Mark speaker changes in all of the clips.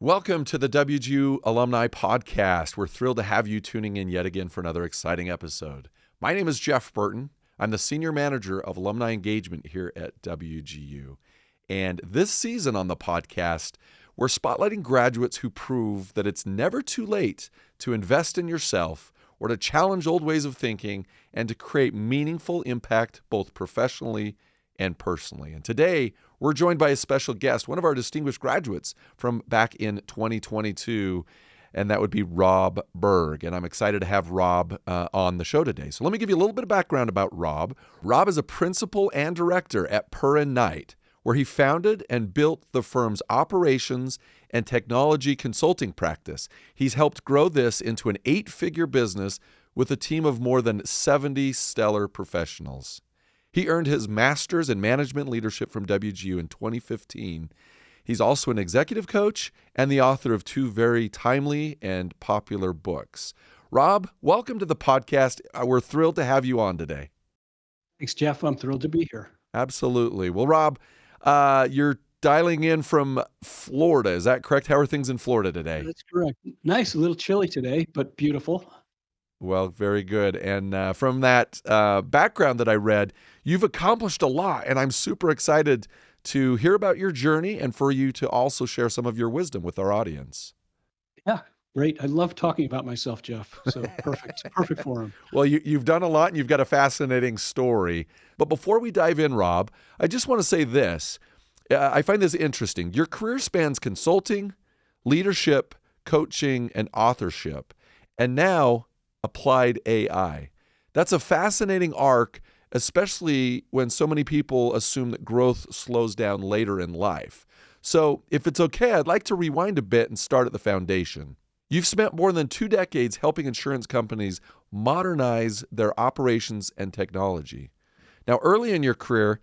Speaker 1: Welcome to the WGU Alumni Podcast. We're thrilled to have you tuning in yet again for another exciting episode. My name is Jeff Burton. I'm the Senior Manager of Alumni Engagement here at WGU. And this season on the podcast, we're spotlighting graduates who prove that it's never too late to invest in yourself or to challenge old ways of thinking and to create meaningful impact both professionally and personally. And today, we're joined by a special guest, one of our distinguished graduates from back in 2022, and that would be Rob Berg. And I'm excited to have Rob on the show today. So let me give you a little bit of background about Rob. Rob is a principal and director at Purr & Knight, where he founded and built the firm's operations and technology consulting practice. He's helped grow this into an 8-figure business with a team of more than 70 stellar professionals. He earned his master's in management leadership from WGU in 2015. He's also an executive coach and the author of 2 very timely and popular books. Rob, welcome to the podcast. We're thrilled to have you on today.
Speaker 2: Thanks, Jeff. I'm thrilled to be here.
Speaker 1: Absolutely. Well, Rob, you're dialing in from Florida. Is that correct? How are things in Florida today?
Speaker 2: That's correct. Nice, a little chilly today, but beautiful.
Speaker 1: Well, very good. And from that background that I read, you've accomplished a lot, and I'm super excited to hear about your journey and for you to also share some of your wisdom with our audience.
Speaker 2: Yeah, great. I love talking about myself, Jeff. So perfect forum.
Speaker 1: Well, you've done a lot, and you've got a fascinating story. But before we dive in, Rob, I just want to say this. I find this interesting. Your career spans consulting, leadership, coaching, and authorship, and now applied AI. That's a fascinating arc, especially when so many people assume that growth slows down later in life. So if it's okay, I'd like to rewind a bit and start at the foundation. You've spent more than 2 decades helping insurance companies modernize their operations and technology. Now, early in your career,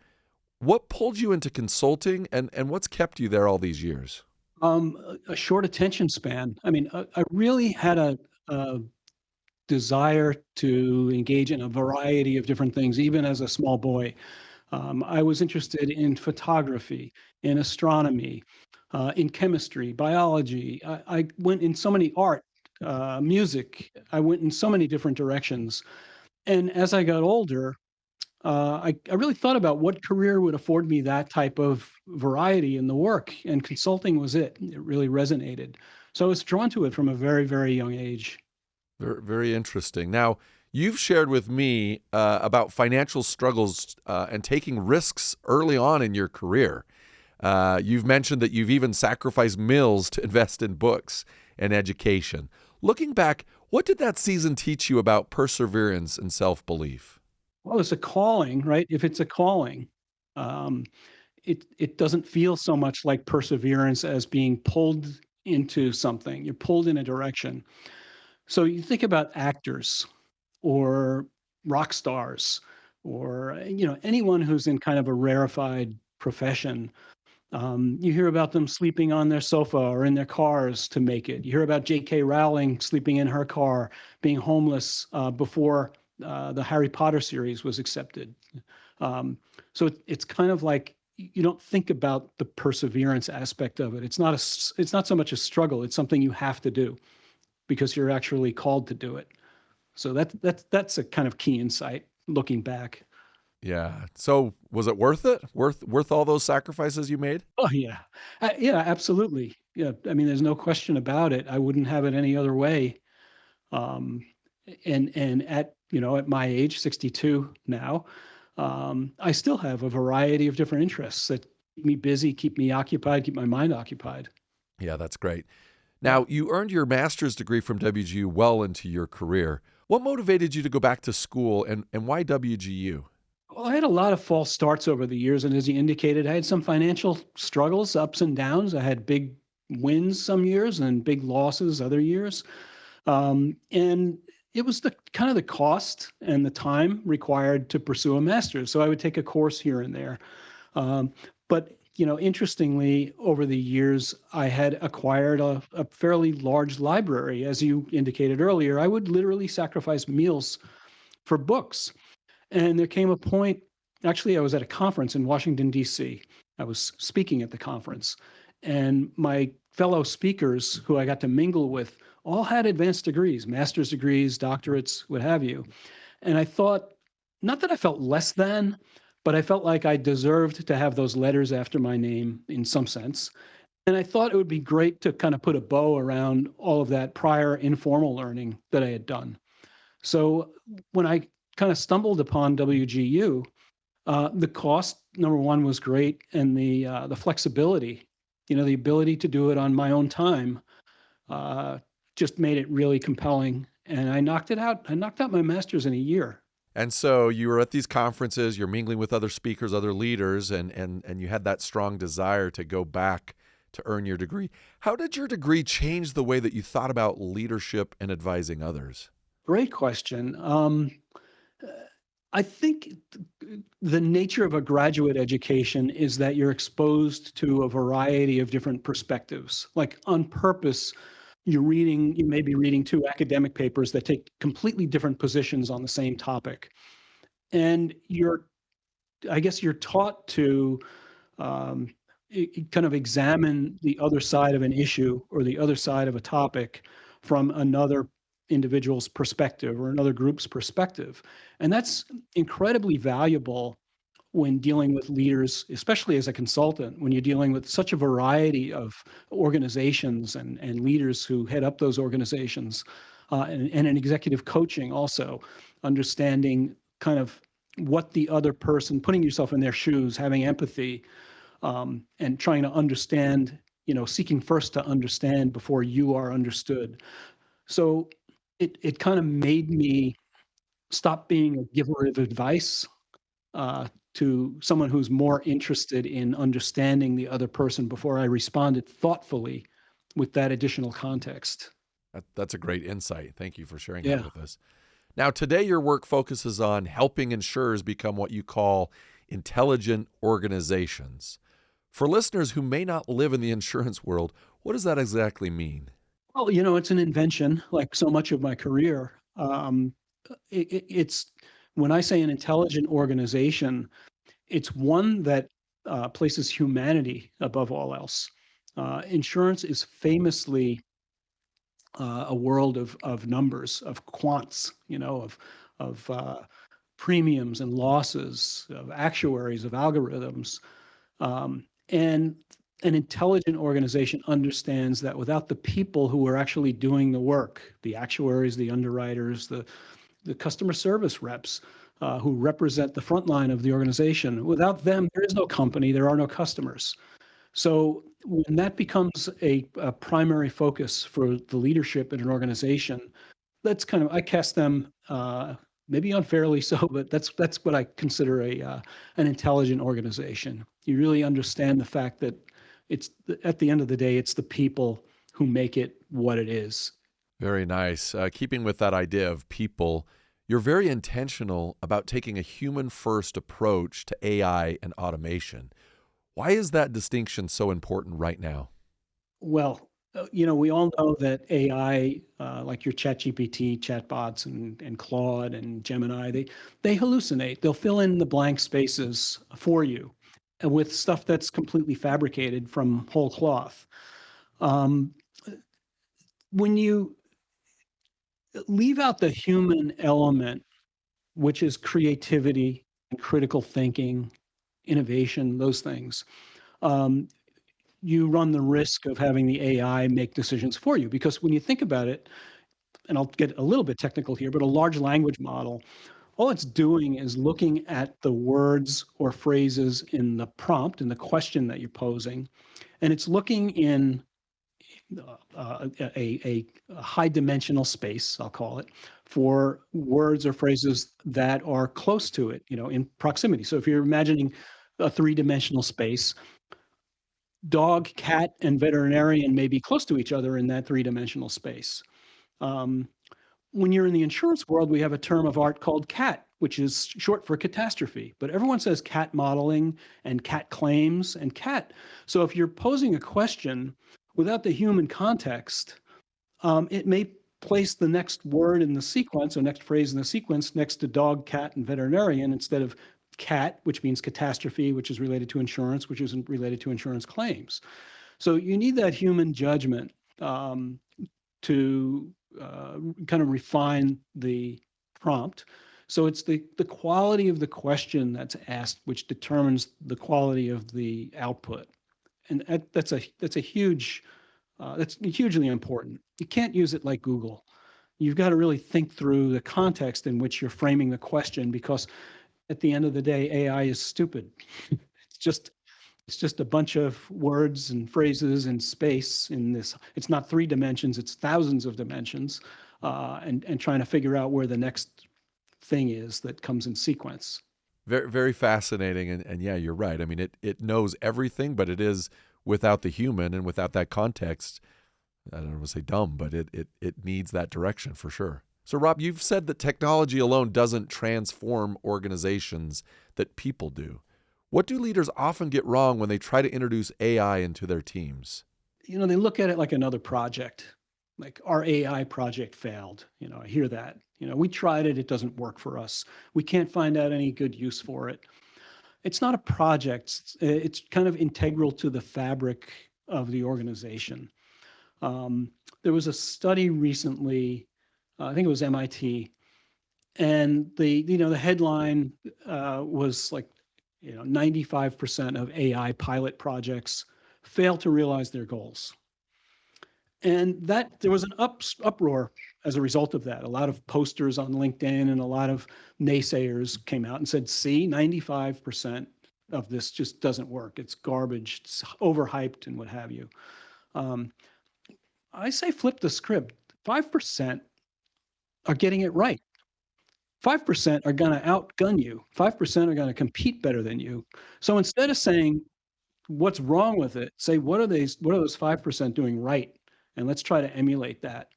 Speaker 1: what pulled you into consulting and what's kept you there all these years?
Speaker 2: A short attention span. I mean, I really had a desire to engage in a variety of different things, even as a small boy. I was interested in photography, in astronomy, in chemistry, biology. I went in so many art, music. I went in so many different directions. And as I got older, I really thought about what career would afford me that type of variety in the work, and consulting was it. It really resonated. So I was drawn to it from a very, very young age.
Speaker 1: Very, very interesting. Now, you've shared with me about financial struggles and taking risks early on in your career. You've mentioned that you've even sacrificed meals to invest in books and education. Looking back, what did that season teach you about perseverance and self-belief?
Speaker 2: Well, it's a calling, right? If it's a calling, it doesn't feel so much like perseverance as being pulled into something. You're pulled in a direction. So you think about actors or rock stars or anyone who's in kind of a rarefied profession. You hear about them sleeping on their sofa or in their cars to make it. You hear about J.K. Rowling sleeping in her car, being homeless before the Harry Potter series was accepted. So it's kind of like you don't think about the perseverance aspect of it. It's not so much a struggle. It's something you have to do because you're actually called to do it. So that's a kind of key insight looking back.
Speaker 1: Yeah. So was it worth it? Worth all those sacrifices you made?
Speaker 2: Oh yeah, yeah, absolutely. Yeah, I mean, there's no question about it. I wouldn't have it any other way. Um, and at my age, 62 now, I still have a variety of different interests that keep me busy, keep me occupied, keep my mind occupied.
Speaker 1: Yeah, that's great.
Speaker 2: Yeah.
Speaker 1: Now, you earned your master's degree from WGU well into your career. What motivated you to go back to school and why WGU?
Speaker 2: Well, I had a lot of false starts over the years, and as you indicated, I had some financial struggles, ups and downs. I had big wins some years and big losses other years. And it was the kind of the cost and the time required to pursue a master's. So I would take a course here and there. But interestingly, over the years, I had acquired a fairly large library. As you indicated earlier, I would literally sacrifice meals for books. And there came a point, actually, I was at a conference in Washington, D.C. I was speaking at the conference, and my fellow speakers who I got to mingle with all had advanced degrees, master's degrees, doctorates, what have you. And I thought, not that I felt less than, but I felt like I deserved to have those letters after my name in some sense. And I thought it would be great to kind of put a bow around all of that prior informal learning that I had done. So when I kind of stumbled upon WGU, the cost, number one, was great, and the flexibility, the ability to do it on my own time, uh, just made it really compelling. And I knocked it out. I knocked out my master's in a year.
Speaker 1: And so you were at these conferences, you're mingling with other speakers, other leaders, and you had that strong desire to go back to earn your degree. How did your degree change the way that you thought about leadership and advising others?
Speaker 2: Great question. I think the nature of a graduate education is that you're exposed to a variety of different perspectives. Like on purpose, you may be reading two academic papers that take completely different positions on the same topic. And I guess you're taught to um, kind of examine the other side of an issue or the other side of a topic from another individual's perspective or another group's perspective. And that's incredibly valuable when dealing with leaders, especially as a consultant, when you're dealing with such a variety of organizations and leaders who head up those organizations, and in executive coaching also, understanding kind of what the other person, putting yourself in their shoes, having empathy, and trying to understand, seeking first to understand before you are understood. So it kind of made me stop being a giver of advice, to someone who's more interested in understanding the other person before I responded thoughtfully with that additional context.
Speaker 1: That's a great insight. Thank you for sharing that
Speaker 2: Yeah.
Speaker 1: with us. Now, today your work focuses on helping insurers become what you call intelligent organizations. For listeners who may not live in the insurance world, what does that exactly mean?
Speaker 2: Well, it's an invention, like so much of my career. It's when I say an intelligent organization, it's one that places humanity above all else. Insurance is famously a world of numbers, of quants, of premiums and losses, of actuaries, of algorithms. And an intelligent organization understands that without the people who are actually doing the work, the actuaries, the underwriters, the customer service reps, who represent the front line of the organization, without them, there is no company, there are no customers. So when that becomes a primary focus for the leadership in an organization, that's kind of, I cast them, maybe unfairly so, but that's what I consider an intelligent organization. You really understand the fact that at the end of the day, it's the people who make it what it is.
Speaker 1: Very nice. Keeping with that idea of people, you're very intentional about taking a human first approach to AI and automation. Why is that distinction so important right now?
Speaker 2: Well, we all know that AI, like your ChatGPT, chatbots, and Claude and Gemini, they hallucinate. They'll fill in the blank spaces for you, with stuff that's completely fabricated from whole cloth. Um, when you leave out the human element, which is creativity and critical thinking, innovation, those things, um, you run the risk of having the AI make decisions for you. Because when you think about it, and I'll get a little bit technical here, but a large language model, all it's doing is looking at the words or phrases in the prompt, in the question that you're posing, and it's looking in a high dimensional space, I'll call it, for words or phrases that are close to it, in proximity. So if you're imagining a three-dimensional space, dog, cat, and veterinarian may be close to each other in that three-dimensional space. Um, when you're in the insurance world, we have a term of art called CAT, which is short for catastrophe. But everyone says CAT modeling and CAT claims and CAT. So if you're posing a question without the human context, it may place the next word in the sequence or next phrase in the sequence next to dog, cat, and veterinarian instead of CAT, which means catastrophe, which is related to insurance, which isn't related to insurance claims. So you need that human judgment to kind of refine the prompt. So it's the quality of the question that's asked which determines the quality of the output, and that's a huge that's hugely important. You can't use it like Google. You've got to really think through the context in which you're framing the question, because at the end of the day, AI is stupid. It's just it's just a bunch of words and phrases and space in this. It's not three dimensions, it's thousands of dimensions, and trying to figure out where the next thing is that comes in sequence.
Speaker 1: Very, very fascinating. And yeah, you're right. I mean, it knows everything, but it is without the human and without that context. I don't want to say dumb, but it needs that direction for sure. So, Rob, you've said that technology alone doesn't transform organizations, that people do. What do leaders often get wrong when they try to introduce AI into their teams?
Speaker 2: They look at it like another project. Like, our AI project failed. I hear that. We tried it, it doesn't work for us. We can't find out any good use for it. It's not a project. It's kind of integral to the fabric of the organization. There was a study recently, I think it was MIT, and the headline was like, 95% of AI pilot projects fail to realize their goals. And that there was an uproar as a result of that. A lot of posters on LinkedIn and a lot of naysayers came out and said, see, 95% of this just doesn't work. It's garbage, it's overhyped, and what have you. Um, I say flip the script. 5% are getting it right. 5% are going to outgun you. 5% are going to compete better than you. So instead of saying what's wrong with it, say what are those 5% doing right, and let's try to emulate that.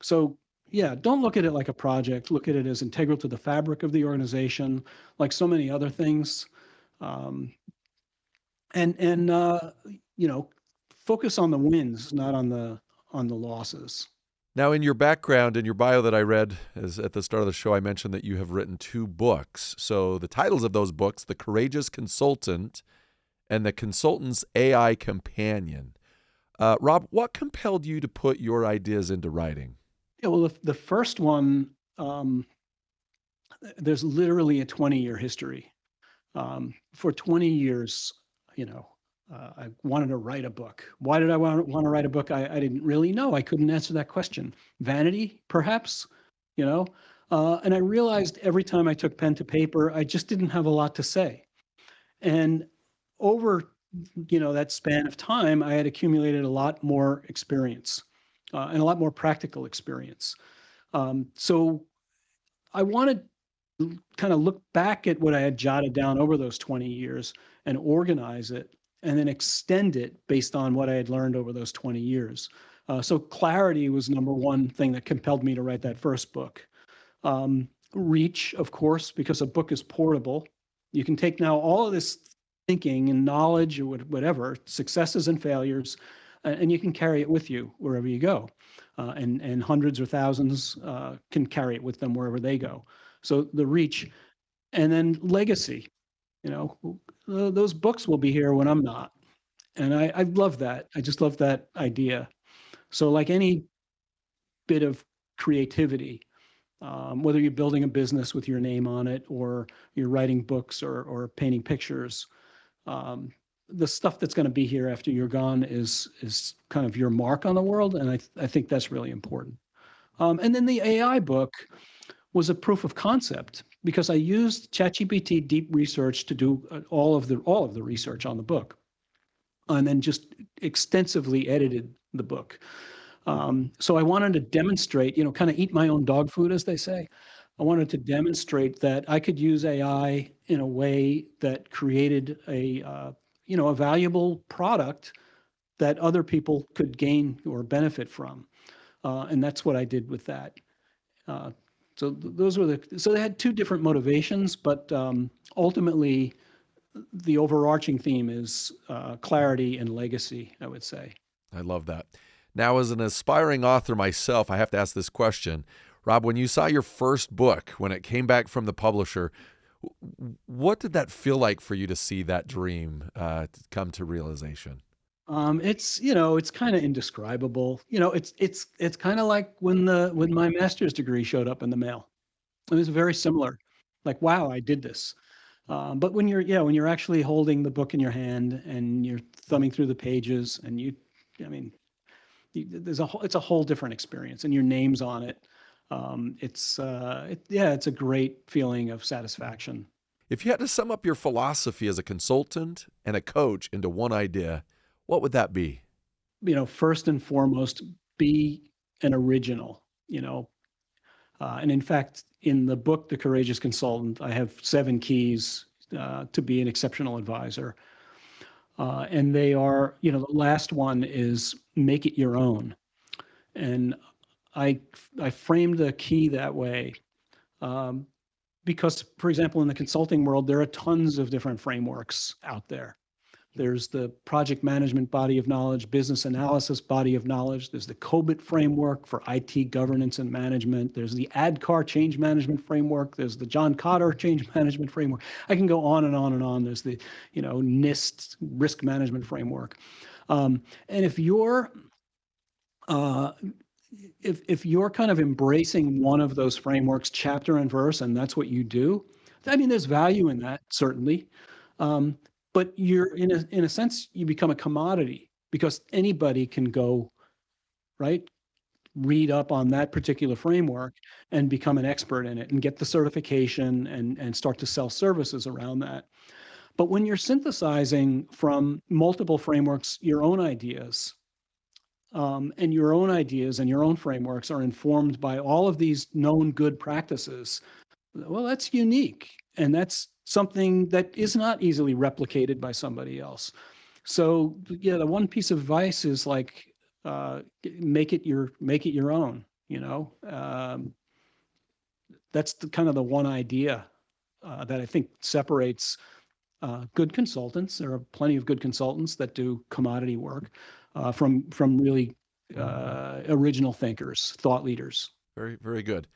Speaker 2: So yeah, don't look at it like a project. Look at it as integral to the fabric of the organization, like so many other things. Um, and focus on the wins, not on the losses.
Speaker 1: Now, in your background, in your bio that I read as at the start of the show, I mentioned that you have written 2 books. So the titles of those books, The Courageous Consultant and The Consultant's AI Companion. Rob, what compelled you to put your ideas into writing?
Speaker 2: Yeah, well, the first one, there's literally a 20-year history. For 20 years, I wanted to write a book. Why did I want to write a book? I didn't really know. I couldn't answer that question. Vanity, perhaps, you know? And I realized every time I took pen to paper, I just didn't have a lot to say. And over, that span of time, I had accumulated a lot more experience and a lot more practical experience. So I wanted to kind of look back at what I had jotted down over those 20 years and organize it and then extend it based on what I had learned over those 20 years. So clarity was number one thing that compelled me to write that first book. Reach, of course, because a book is portable. You can take now all of this thinking and knowledge or whatever, successes and failures, and you can carry it with you wherever you go. And hundreds or thousands can carry it with them wherever they go. So the reach, and then legacy. Those books will be here when I'm not, and I love that. I just love that idea. So like any bit of creativity, whether you're building a business with your name on it, or you're writing books, or painting pictures, the stuff that's going to be here after you're gone is kind of your mark on the world, and I think that's really important. And then the AI book was a proof of concept because I used ChatGPT deep research to do all of the research on the book, and then just extensively edited the book. So I wanted to demonstrate, kind of eat my own dog food, as they say. I wanted to demonstrate that I could use AI in a way that created a valuable product that other people could gain or benefit from. And that's what I did with that. So they had 2 different motivations, but ultimately the overarching theme is clarity and legacy, I would say.
Speaker 1: I love that. Now, as an aspiring author myself, I have to ask this question. Rob, when you saw your first book, when it came back from the publisher, what did that feel like for you to see that dream come to realization?
Speaker 2: It's it's kind of indescribable. It's kind of like when my master's degree showed up in the mail. It was very similar. Like, wow, I did this. But when you're actually holding the book in your hand and you're thumbing through the pages, and I mean, it's a whole different experience, and your name's on it. It's a great feeling of satisfaction.
Speaker 1: If you had to sum up your philosophy as a consultant and a coach into one idea, what would that be?
Speaker 2: First and foremost, be an original. And in fact, in the book, The Courageous Consultant, I have 7 keys to be an exceptional advisor. And they are, the last one is make it your own. And I, I framed the key that way um, because, for example, in the consulting world, there are tons of different frameworks out there. There's the project management body of knowledge, business analysis body of knowledge. There's the COBIT framework for IT governance and management. There's the ADKAR change management framework. There's the John Kotter change management framework. I can go on and on and on. There's the, NIST risk management framework. And uh, if you're kind of embracing one of those frameworks, chapter and verse, and that's what you do, I mean, there's value in that, certainly. Um, but you're in a sense, you become a commodity because anybody can go, right, read up on that particular framework and become an expert in it and get the certification and start to sell services around that. But when you're synthesizing from multiple frameworks your own ideas, and your own ideas and your own frameworks are informed by all of these known good practices, well, that's unique. And that's something that is not easily replicated by somebody else. So, yeah, the one piece of advice is like, make it your own. That's the kind of the one idea that I think separates good consultants. There are plenty of good consultants that do commodity work from really original thinkers, thought leaders.
Speaker 1: Very, very good.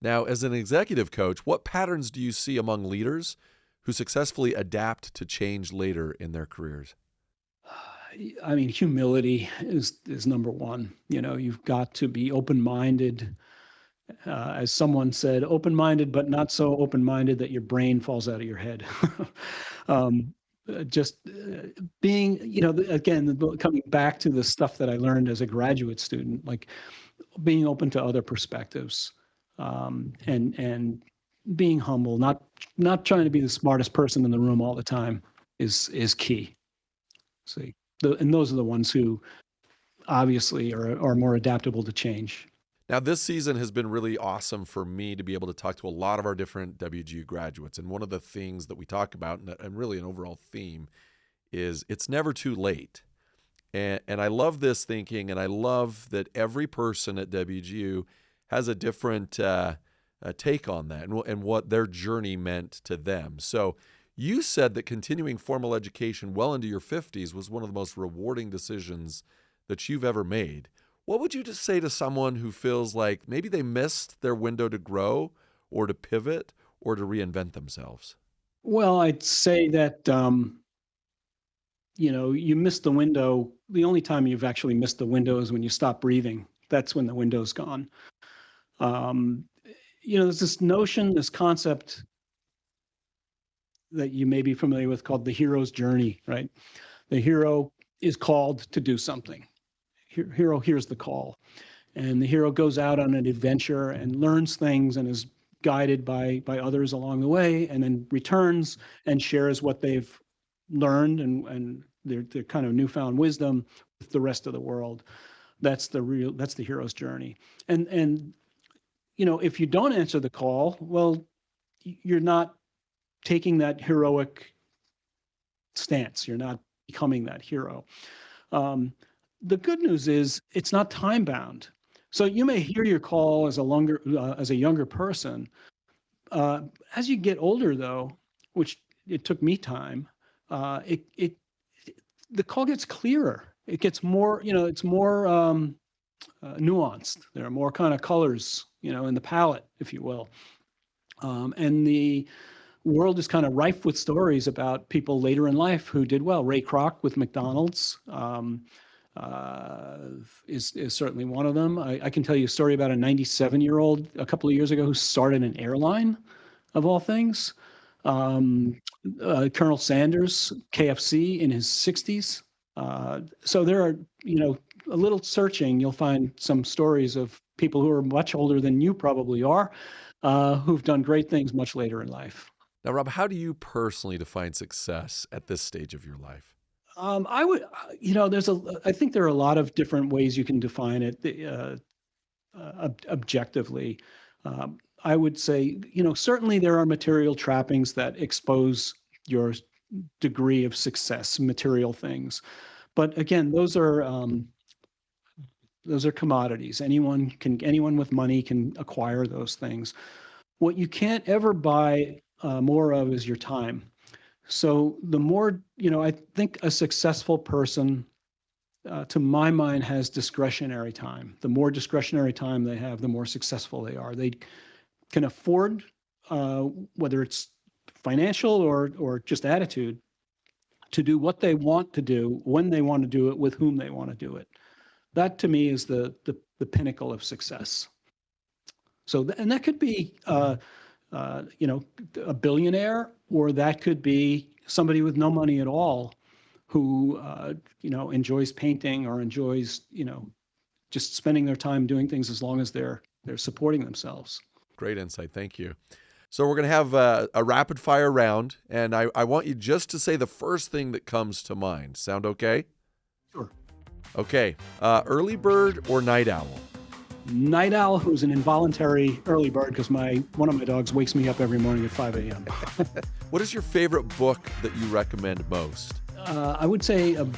Speaker 1: Now, as an executive coach, what patterns do you see among leaders who successfully adapt to change later in their careers?
Speaker 2: I mean, humility is number one. You've got to be open-minded. As someone said, open-minded, but not so open-minded that your brain falls out of your head. um, just being, again, coming back to the stuff that I learned as a graduate student, like being open to other perspectives, and being humble, not trying to be the smartest person in the room all the time is key. See, and those are the ones who obviously are more adaptable to change.
Speaker 1: Now, this season has been really awesome for me to be able to talk to a lot of our different WGU graduates. And one of the things that we talk about, and really an overall theme, is it's never too late. And I love this thinking, and I love that every person at WGU has a different take on that and what their journey meant to them. So you said that continuing formal education well into your 50s was one of the most rewarding decisions that you've ever made. What would you just say to someone who feels like maybe they missed their window to grow or to pivot or to reinvent themselves?
Speaker 2: Well, I'd say that you missed the window. The only time you've actually missed the window is when you stop breathing. That's when the window's gone. Um, there's this notion, this concept that you may be familiar with called the hero's journey, right? The hero is called to do something. Hero hears the call, and the hero goes out on an adventure and learns things and is guided by others along the way, and then returns and shares what they've learned and their kind of newfound wisdom with the rest of the world. That's the hero's journey. And if you don't answer the call, well, you're not taking that heroic stance. You're not becoming that hero. The good news is it's not time bound. So you may hear your call as a younger person. As you get older, though, which it took me time, the call gets clearer. It gets more, it's more nuanced. There are more kind of colors, in the palette, if you will. And world is kind of rife with stories about people later in life who did well. Ray Kroc with McDonald's uh, is certainly one of them. I can tell you a story about a 97-year-old a couple of years ago who started an airline, of all things. Um, Colonel Sanders, KFC, in his 60s. So there are, a little searching, you'll find some stories of people who are much older than you probably are, who've done great things much later in life.
Speaker 1: Now, Rob, how do you personally define success at this stage of your life?
Speaker 2: I would, I think there are a lot of different ways you can define it objectively. I would say, certainly there are material trappings that expose your degree of success, material things. But again, those are commodities. Anyone with money can acquire those things. What you can't ever buy more of is your time. So the more, I think a successful person, to my mind, has discretionary time. The more discretionary time they have, the more successful they are. They can afford, whether it's financial or just attitude, to do what they want to do, when they want to do it, with whom they want to do it. That to me is the pinnacle of success. So, and that could be, a billionaire, or that could be somebody with no money at all who, enjoys painting or enjoys, just spending their time doing things as long as they're supporting themselves.
Speaker 1: Great insight. Thank you. So we're going to have a rapid fire round, and I want you just to say the first thing that comes to mind. Sound okay?
Speaker 2: Sure.
Speaker 1: Okay. Early bird or night owl?
Speaker 2: Night owl, who's an involuntary early bird because one of my dogs wakes me up every morning at 5 a.m.
Speaker 1: What is your favorite book that you recommend most?
Speaker 2: I would say a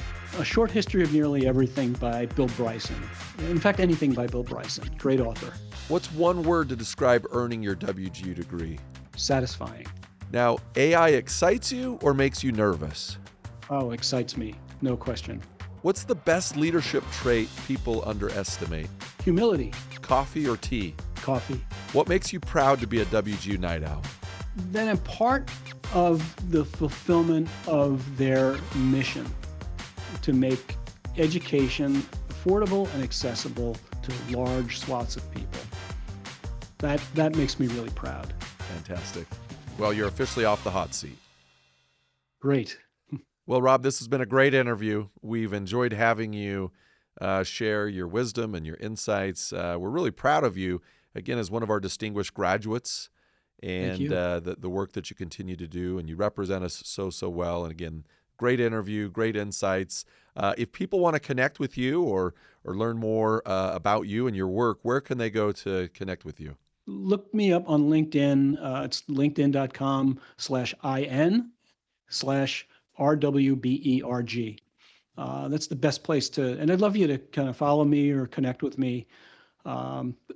Speaker 2: Short History of Nearly Everything by Bill Bryson. In fact, anything by Bill Bryson. Great author.
Speaker 1: What's one word to describe earning your WGU degree?
Speaker 2: Satisfying.
Speaker 1: Now, AI excites you or makes you nervous?
Speaker 2: Oh, excites me. No question.
Speaker 1: What's the best leadership trait people underestimate?
Speaker 2: Humility.
Speaker 1: Coffee or tea?
Speaker 2: Coffee.
Speaker 1: What makes you proud to be a WGU night owl?
Speaker 2: Then a part of the fulfillment of their mission to make education affordable and accessible to large swaths of people. That makes me really proud.
Speaker 1: Fantastic. Well, you're officially off the hot seat.
Speaker 2: Great.
Speaker 1: Well, Rob, this has been a great interview. We've enjoyed having you share your wisdom and your insights. We're really proud of you, again, as one of our distinguished graduates, and the work that you continue to do, and you represent us so well. And again, great interview, great insights. If people want to connect with you or learn more about you and your work, where can they go to connect with you?
Speaker 2: Look me up on LinkedIn. It's linkedin.com/in/RWBERG. That's the best place to, and I'd love you to kind of follow me or connect with me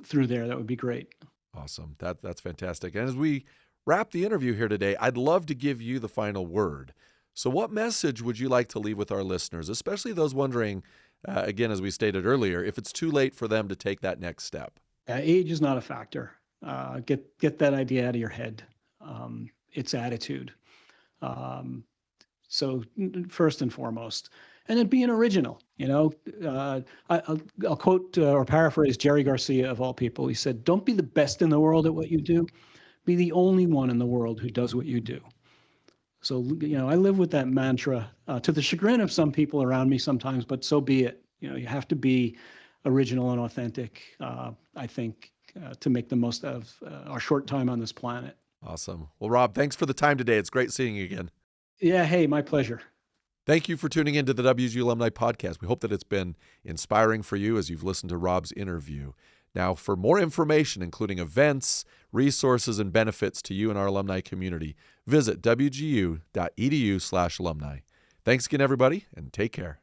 Speaker 2: through there. That would be great.
Speaker 1: Awesome. That's fantastic. And as we wrap the interview here today, I'd love to give you the final word. So what message would you like to leave with our listeners, especially those wondering, again, as we stated earlier, if it's too late for them to take that next step?
Speaker 2: Age is not a factor. Get that idea out of your head. It's attitude. So first and foremost, and then being original. I'll quote or paraphrase Jerry Garcia, of all people. He said, "Don't be the best in the world at what you do. Be the only one in the world who does what you do." So, I live with that mantra to the chagrin of some people around me sometimes, but so be it. You have to be original and authentic, I think, to make the most of our short time on this planet.
Speaker 1: Awesome. Well, Rob, thanks for the time today. It's great seeing you again.
Speaker 2: Yeah. Hey, my pleasure.
Speaker 1: Thank you for tuning into the WGU Alumni Podcast. We hope that it's been inspiring for you as you've listened to Rob's interview. Now, for more information, including events, resources, and benefits to you and our alumni community, visit wgu.edu/alumni. Thanks again, everybody, and take care.